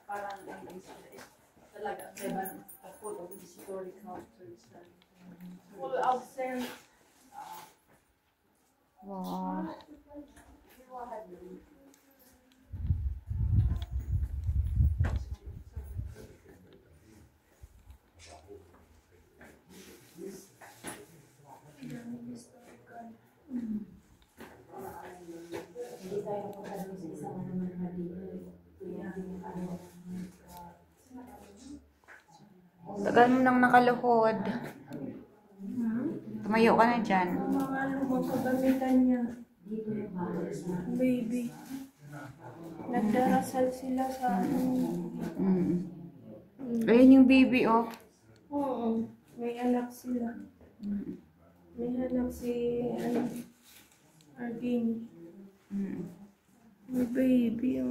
Parang talaga, diba? Full of historical church. Full of sense. Wow. Tagal mo nang nakaluhod. Tumayo ka na dyan. Mga lumang kagamitan niya. Baby. Nagdarasal sila sa Ayun yung baby, oh. Oo. May anak sila. May anak si Ardini. May baby.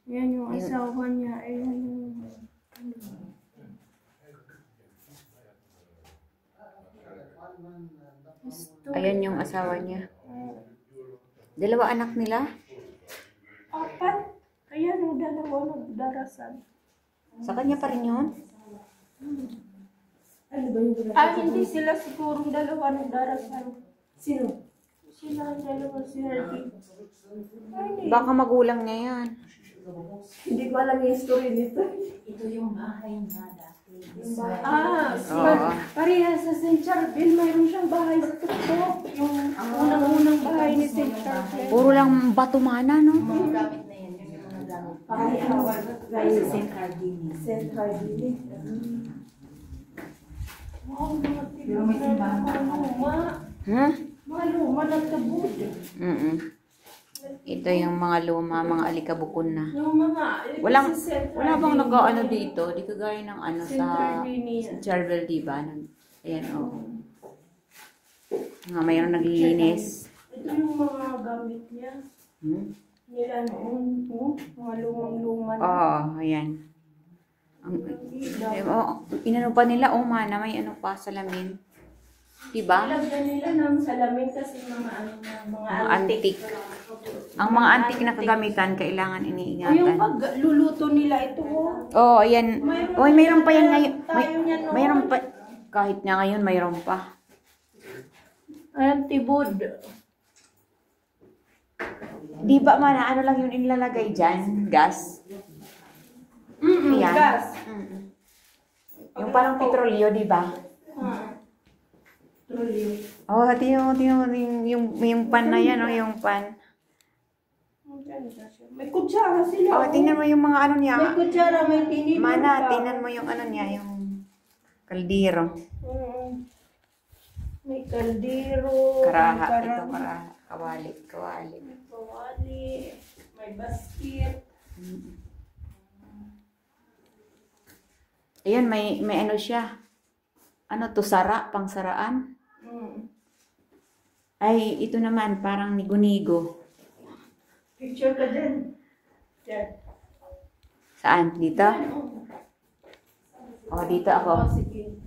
Yan yung asawa niya. Ayan yung Ayan yung asawa niya. Dalawa anak nila? Apat. Ayan yung dalawa nagdarasal. Sa kanya pa rin yun? Hindi sila sigurong dalawa nagdarasal. Sino? Sila ang dalawa, si Hardy. Baka magulang niya yan. Hindi ko alam yung story nito. Ito yung bahay niya dati. Parehas sa St. Charbel, mayroon siyang bahay sa tuktok. Yung unang-unang bahay ni St. Charbel. Puro lang batumana, no? Mga gamit na yan. Yung mga gamit. Bahay St. Cardini. St. Cardini. Wow, mga Pero may simbahan pa. mga luma nagtabod. Ito yung mga luma, mga alikabukon na. Yung mga... Wala bang nag-ano dito? Di kagaya ng ano St. sa Cardini. Charbel, diba? Ayan, oh. Nga, mayroon naglilinis. Ito yung mga gamit niya. Nila noon, mga lumang-luma na. Oo, ayan. Inano pa nila, mana, may ano pa, salamin. Diba? Nilagyan nila ng salamin kasi mga Antique. Ang mga antique na kagamitan, kailangan Yung iniingatan. pagluluto nila ito, Oo, ayan. Oy, mayroon pa yan ngayon. tayo niyan, no? Mayroon pa. Kahit na ngayon, mayroon pa. Antibod. Di ba, mana, ano lang yung inilalagay dyan? Gas? Ayan. Gas. Yung parang petrolyo, di ba? Petrolyo. Oh, tingnan mo yung pan na yan, oh, yung pan. May kutsara sila. Oh, tingnan mo yung mga ano niya. May kutsara, may tinidor. Mana, tingnan mo yung ano niya, yung kaldero. May kaldero. Karaha, may ito karaha. Kawali. May kawali. May basket. Ayun, may ano siya. Ano to, sara, pang saraan? Ay, ito naman, parang nigo-nigo. Picture ka din. Yan. Saan? Dito? Oh, dito ako. Sige.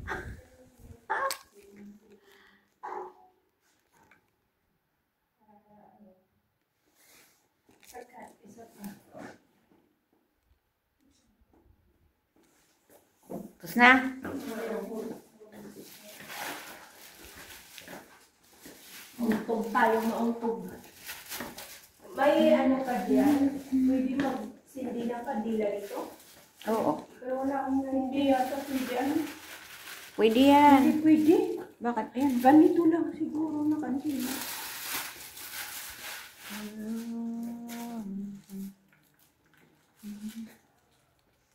Tapos na? Untog tayo, mauntog. May ano ka diyan? Pwede magsindi ng kandila dito? Oo. Pero wala akong hindi yata pwede ano. Pwede yan. Hindi pwede. Bakit yan? Ganito lang siguro na kandila.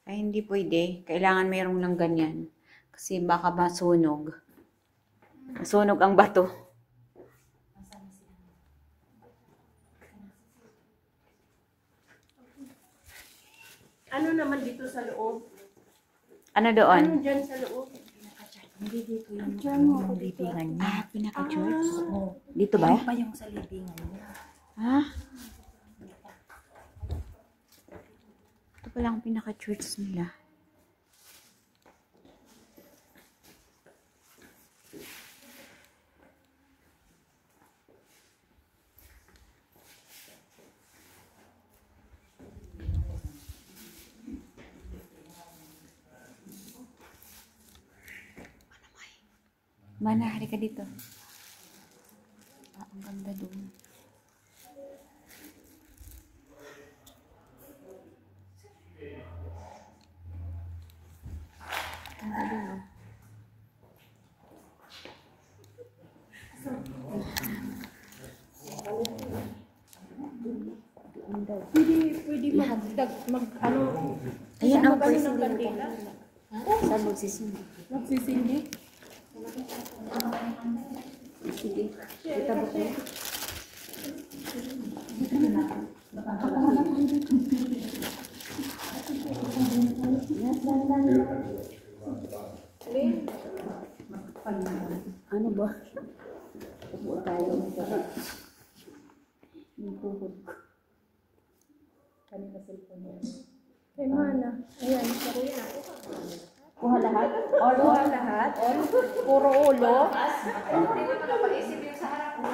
Ay, hindi pwede. Kailangan mayroong lang ganyan. Kasi baka masunog. Masunog ang bato. Ano naman dito sa loob? Ano doon? Ano dyan sa loob? Hindi dito yung Diyan mo ako dito. libingan niya. Pinaka-church? Dito ba? Ano pa yung sa libingan niya? Ha? Ito pala ang pinaka-church nila. Mana, halika dito. Ang ganda doon. Ang ganda doon, oh. Pwede ano, Ayun ang mag-ano pwede ng kandila. Saan magsisindi? Magsisindi. Sige. Kita ba ko? Ano ba? Upo tayo. Yung tuhod ko. Kanina cellphone niya. Kay Mana. Ayan. Kuha lahat? Kuha lahat. Puro ulo. Hindi mo napaisip yung sa harap mo.